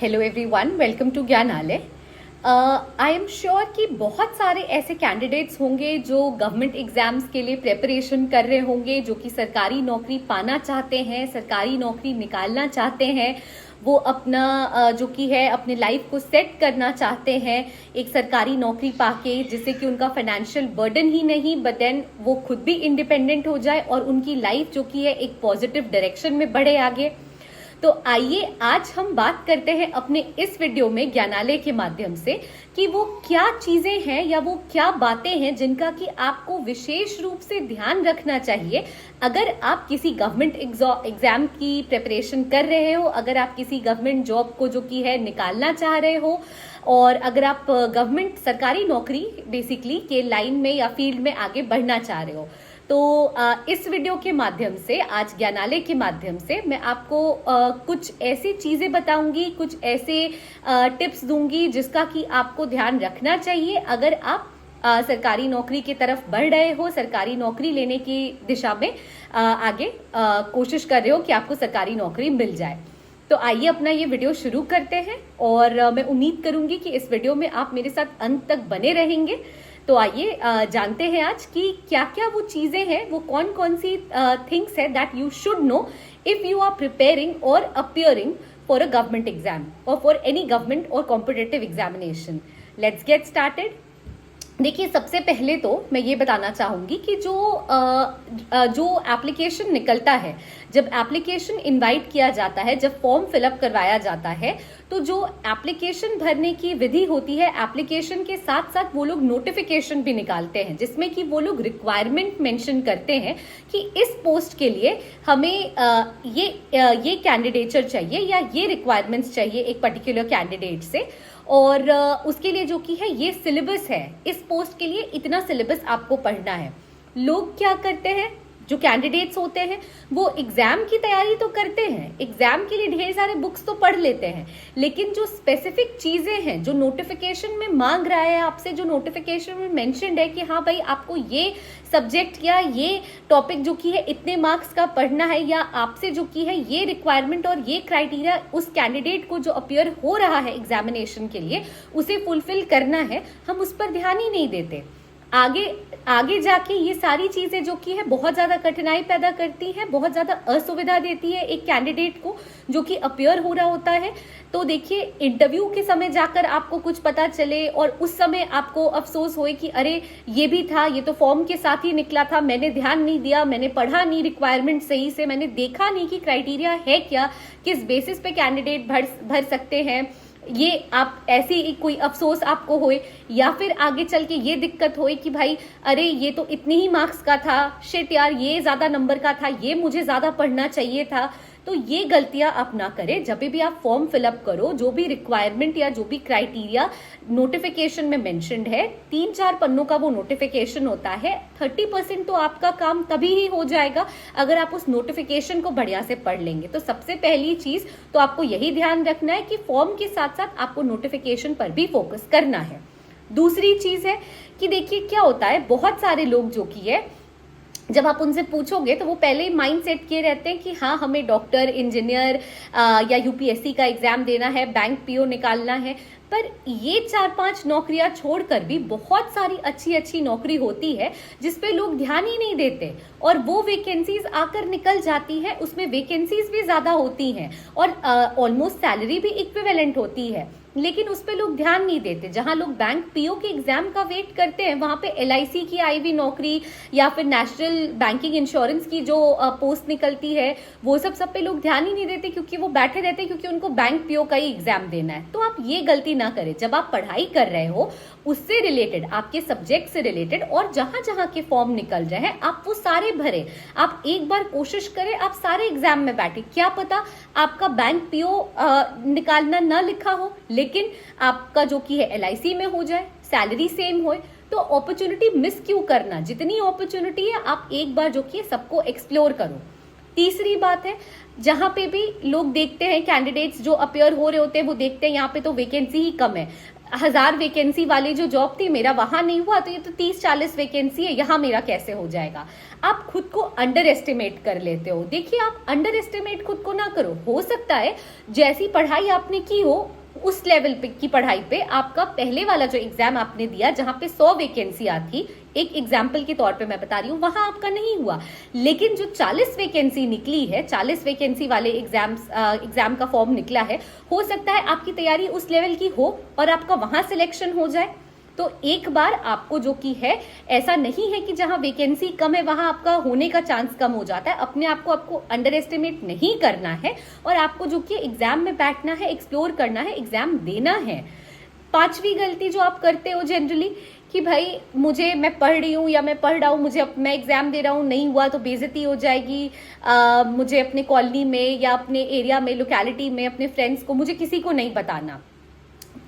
Hello everyone, welcome to Gyanalaya. I am sure कि बहुत सारे ऐसे कैंडिडेट्स होंगे जो गवर्नमेंट एग्जाम्स के लिए प्रिपरेशन कर रहे होंगे, जो कि सरकारी नौकरी पाना चाहते हैं, सरकारी नौकरी निकालना चाहते हैं। वो अपना जो कि है अपने लाइफ को सेट करना चाहते हैं एक सरकारी नौकरी पाके, जिससे कि उनका फाइनेंशियल बर्डन ही नहीं बट देन वो खुद भी इंडिपेंडेंट हो जाए और उनकी लाइफ जो कि है एक पॉजिटिव डायरेक्शन में बढ़े आगे। तो आइए आज हम बात करते हैं अपने इस वीडियो में ज्ञानालय के माध्यम से कि वो क्या चीजें हैं या वो क्या बातें हैं जिनका कि आपको विशेष रूप से ध्यान रखना चाहिए अगर आप किसी गवर्नमेंट एग्जाम की प्रिपरेशन कर रहे हो, अगर आप किसी गवर्नमेंट जॉब को जो कि है निकालना चाह रहे हो, और अगर आप गवर्नमेंट सरकारी नौकरी बेसिकली के लाइन में या फील्ड में आगे बढ़ना चाह रहे हो। तो इस वीडियो के माध्यम से, आज ज्ञानालय के माध्यम से मैं आपको कुछ ऐसी चीजें बताऊंगी, कुछ ऐसे टिप्स दूंगी जिसका कि आपको ध्यान रखना चाहिए अगर आप सरकारी नौकरी की तरफ बढ़ रहे हो, सरकारी नौकरी लेने की दिशा में आगे कोशिश कर रहे हो कि आपको सरकारी नौकरी मिल जाए। तो आइए अपना ये वीडियो शुरू करते हैं और मैं उम्मीद करूंगी कि इस वीडियो में आप मेरे साथ अंत तक बने रहेंगे। तो आइए जानते हैं आज कि क्या क्या वो चीजें हैं, वो कौन कौन सी थिंग्स है that you should know if you are preparing और appearing for a government exam और फॉर एनी गवर्नमेंट और competitive examination. Let's get started. देखिए, सबसे पहले तो मैं ये बताना चाहूंगी कि जो एप्लीकेशन निकलता है, जब एप्लीकेशन इनवाइट किया जाता है, जब फॉर्म फिलअप करवाया जाता है, तो जो एप्लीकेशन भरने की विधि होती है, एप्लीकेशन के साथ साथ वो लोग नोटिफिकेशन भी निकालते हैं जिसमें कि वो लोग रिक्वायरमेंट मेंशन करते हैं कि इस पोस्ट के लिए हमें ये कैंडिडेचर चाहिए या ये रिक्वायरमेंट्स चाहिए एक पर्टिकुलर कैंडिडेट से, और उसके लिए जो कि है ये सिलेबस है, इस पोस्ट के लिए इतना सिलेबस आपको पढ़ना है। लोग क्या करते हैं, जो कैंडिडेट्स होते हैं वो एग्जाम की तैयारी तो करते हैं, एग्जाम के लिए ढेर सारे बुक्स तो पढ़ लेते हैं, लेकिन जो स्पेसिफिक चीजें हैं, जो नोटिफिकेशन में मांग रहा है आपसे, जो नोटिफिकेशन में मेंशन्ड है कि हाँ भाई आपको ये सब्जेक्ट या ये टॉपिक जो कि है इतने मार्क्स का पढ़ना है, या आपसे जो कि है ये रिक्वायरमेंट और ये क्राइटेरिया उस कैंडिडेट को जो अपियर हो रहा है एग्जामिनेशन के लिए उसे फुलफिल करना है, हम उस पर ध्यान ही नहीं देते। आगे जाके ये सारी चीजें जो कि है बहुत ज्यादा कठिनाई पैदा करती है, बहुत ज्यादा असुविधा देती है एक कैंडिडेट को जो कि अपियर हो रहा होता है। तो देखिए, इंटरव्यू के समय जाकर आपको कुछ पता चले और उस समय आपको अफसोस होए कि अरे ये भी था, ये तो फॉर्म के साथ ही निकला था, मैंने ध्यान नहीं दिया, मैंने पढ़ा नहीं रिक्वायरमेंट सही से, मैंने देखा नहीं कि क्राइटेरिया है क्या, किस बेसिस पे कैंडिडेट भर सकते हैं, ये आप ऐसी कोई अफसोस आपको होए, या फिर आगे चल के ये दिक्कत होए कि भाई अरे ये तो इतने ही मार्क्स का था, शिट यार ये ज्यादा नंबर का था, ये मुझे ज्यादा पढ़ना चाहिए था। तो ये गलतियां आप ना करें। जब भी आप फॉर्म फिलअप करो, जो भी रिक्वायरमेंट या जो भी क्राइटेरिया नोटिफिकेशन में मेंशन्ड है, 3-4 पन्नों का वो नोटिफिकेशन होता है, 30% तो आपका काम तभी ही हो जाएगा अगर आप उस नोटिफिकेशन को बढ़िया से पढ़ लेंगे। तो सबसे पहली चीज तो आपको यही ध्यान रखना है कि फॉर्म के साथ साथ आपको नोटिफिकेशन पर भी फोकस करना है। दूसरी चीज है कि देखिए क्या होता है, बहुत सारे लोग जो कि है जब आप उनसे पूछोगे तो वो पहले ही माइंड सेट किए रहते हैं कि हाँ हमें डॉक्टर, इंजीनियर या यूपीएससी का एग्जाम देना है, बैंक पीओ निकालना है। पर ये 4-5 नौकरियां छोड़कर भी बहुत सारी अच्छी अच्छी नौकरी होती है जिसपे लोग ध्यान ही नहीं देते, और वो वैकेंसीज आकर निकल जाती है, उसमें वैकेंसीज भी ज्यादा होती हैं और ऑलमोस्ट सैलरी भी इक्विवेलेंट होती है, लेकिन उस पे लोग ध्यान नहीं देते। जहां लोग बैंक पीओ के एग्जाम का वेट करते हैं, वहां पे एलआईसी की आई हुई नौकरी या फिर नेशनल बैंकिंग इंश्योरेंस की जो पोस्ट निकलती है, वो सब पे लोग ध्यान ही नहीं देते, क्योंकि वो बैठे रहते हैं क्योंकि उनको बैंक पीओ का ही एग्जाम देना है। तो आप ये गलती ना करें। जब आप पढ़ाई कर रहे हो उससे रिलेटेड, आपके सब्जेक्ट से रिलेटेड और जहां जहां के फॉर्म निकल रहे हैं आप वो सारे भरे। आप एक बार कोशिश करें, आप सारे एग्जाम में बैठे, क्या पता आपका बैंक पीओ निकालना ना लिखा हो लेकिन आपका जो कि है एलआईसी में हो जाए, सैलरी सेम हो, तो अपॉर्चुनिटी मिस क्यों करना। जितनी अपॉर्चुनिटी है आप एक बार जो कि है सबको एक्सप्लोर करो। तीसरी बात है, जहां पे भी लोग देखते हैं कैंडिडेट्स जो अपियर हो रहे होते हैं वो देखते हैं यहाँ पे तो वैकेंसी ही कम है, 1000 वैकेंसी वाली जो जॉब थी मेरा वहां नहीं हुआ, तो ये तो 30-40 वैकेंसी है, यहाँ मेरा कैसे हो जाएगा। आप खुद को अंडर एस्टिमेट कर लेते हो। देखिए, आप अंडर एस्टिमेट खुद को ना करो। हो सकता है जैसी पढ़ाई आपने की हो उस लेवल पे की पढ़ाई पे आपका पहले वाला जो एग्जाम आपने दिया जहां पे 100 वैकेंसी आती, एक एग्जाम्पल के तौर पे मैं बता रही हूँ, वहां आपका नहीं हुआ। लेकिन जो 40 वैकेंसी निकली है, 40 वैकेंसी वाले एग्जाम का फॉर्म निकला है, हो सकता है आपकी तैयारी उस लेवल की हो और आपका वहां सिलेक्शन हो जाए। तो एक बार आपको जो कि है, ऐसा नहीं है कि जहां वैकेंसी कम है वहां आपका होने का चांस कम हो जाता है। अपने आप को आपको अंडर एस्टिमेट नहीं करना है और आपको जो कि एग्जाम में बैठना है, एक्सप्लोर करना है, एग्जाम देना है। 5वीं गलती जो आप करते हो जनरली कि भाई मैं पढ़ रही हूँ या मैं पढ़ रहा हूँ, मैं एग्जाम दे रहा हूँ, नहीं हुआ तो बेइज्जती हो जाएगी, मुझे अपने कॉलोनी में या अपने एरिया में, लोकेलिटी में, अपने फ्रेंड्स को, मुझे किसी को नहीं बताना।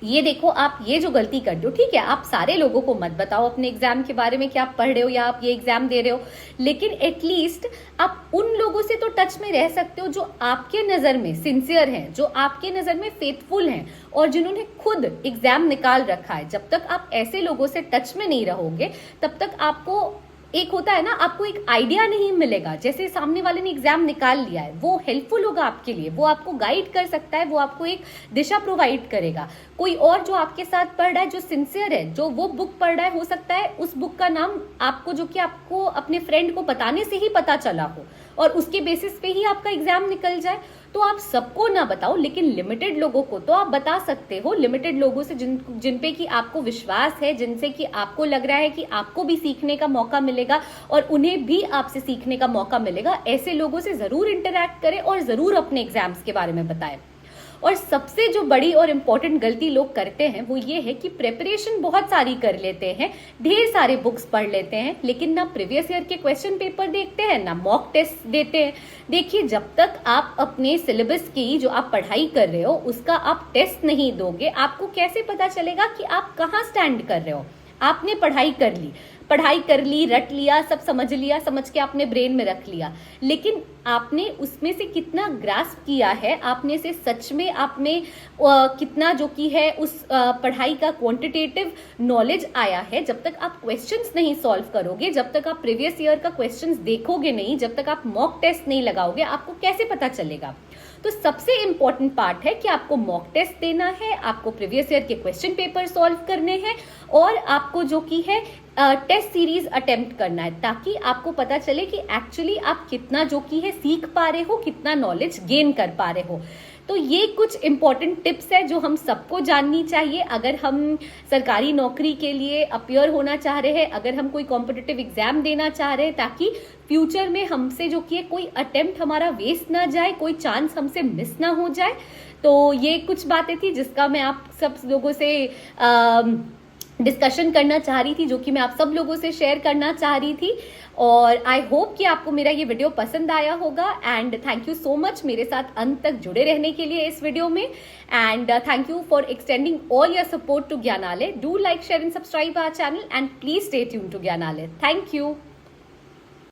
ये देखो, आप ये जो गलती करते हो, ठीक है, आप सारे लोगों को मत बताओ अपने एग्जाम के बारे में कि आप पढ़ रहे हो या आप ये एग्जाम दे रहे हो, लेकिन एटलीस्ट आप उन लोगों से तो टच में रह सकते हो जो आपके नजर में सिंसियर हैं, जो आपके नजर में फेथफुल हैं और जिन्होंने खुद एग्जाम निकाल रखा है। जब तक आप ऐसे लोगों से टच में नहीं रहोगे तब तक आपको एक होता है ना, आपको एक आइडिया नहीं मिलेगा। जैसे सामने वाले ने एग्जाम निकाल लिया है, वो हेल्पफुल होगा आपके लिए, वो आपको गाइड कर सकता है, वो आपको एक दिशा प्रोवाइड करेगा। कोई और जो आपके साथ पढ़ रहा है, जो सिंसियर है, जो वो बुक पढ़ रहा है, हो सकता है उस बुक का नाम आपको, जो कि आपको अपने फ्रेंड को बताने से ही पता चला हो और उसके बेसिस पे ही आपका एग्जाम निकल जाए। तो आप सबको ना बताओ, लेकिन लिमिटेड लोगों को तो आप बता सकते हो। लिमिटेड लोगों से जिन पे कि आपको विश्वास है, जिनसे कि आपको लग रहा है कि आपको भी सीखने का मौका मिलेगा और उन्हें भी आपसे सीखने का मौका मिलेगा, ऐसे लोगों से जरूर इंटरैक्ट करें और जरूर अपने एग्जाम्स के बारे में बताएं। और सबसे जो बड़ी और इम्पोर्टेंट गलती लोग करते हैं वो ये है कि प्रिपरेशन बहुत सारी कर लेते हैं, ढेर सारे बुक्स पढ़ लेते हैं, लेकिन ना प्रीवियस ईयर के क्वेश्चन पेपर देखते हैं, ना मॉक टेस्ट देते हैं। देखिए, जब तक आप अपने सिलेबस की जो आप पढ़ाई कर रहे हो उसका आप टेस्ट नहीं दोगे, आपको कैसे पता चलेगा कि आप कहाँ स्टैंड कर रहे हो। आपने पढ़ाई कर ली, रट लिया, सब समझ लिया, समझ के आपने ब्रेन में रख लिया, लेकिन आपने उसमें से कितना ग्रास्प किया है, आपने से सच में आपने कितना जो कि है उस पढ़ाई का क्वांटिटेटिव नॉलेज आया है। जब तक आप क्वेश्चंस नहीं सॉल्व करोगे, जब तक आप प्रीवियस ईयर का क्वेश्चंस देखोगे नहीं, जब तक आप मॉक टेस्ट नहीं लगाओगे, आपको कैसे पता चलेगा। तो सबसे इंपॉर्टेंट पार्ट है कि आपको मॉक टेस्ट देना है, आपको प्रीवियस ईयर के क्वेश्चन पेपर सॉल्व करने हैं और आपको जो कि है टेस्ट सीरीज अटेम्प्ट करना है, ताकि आपको पता चले कि एक्चुअली आप कितना जो कि है सीख पा रहे हो, कितना नॉलेज गेन कर पा रहे हो। तो ये कुछ इंपॉर्टेंट टिप्स है जो हम सबको जाननी चाहिए अगर हम सरकारी नौकरी के लिए अपियर होना चाह रहे हैं, अगर हम कोई कॉम्पिटिटिव एग्जाम देना चाह रहे हैं, ताकि फ्यूचर में हमसे जो कि कोई अटेम्प्ट हमारा वेस्ट ना जाए, कोई चांस हमसे मिस ना हो जाए। तो ये कुछ बातें थी जिसका मैं आप सब लोगों से डिस्कशन करना चाह रही थी, जो कि मैं आप सब लोगों से शेयर करना चाह रही थी। और आई होप कि आपको मेरा ये वीडियो पसंद आया होगा and thank you so much मेरे साथ अंत तक जुड़े रहने के लिए इस वीडियो में। And thank you for extending all your support to Gyanalaya. Do like, share and subscribe our channel and please stay tuned to Gyanalaya. Thank you.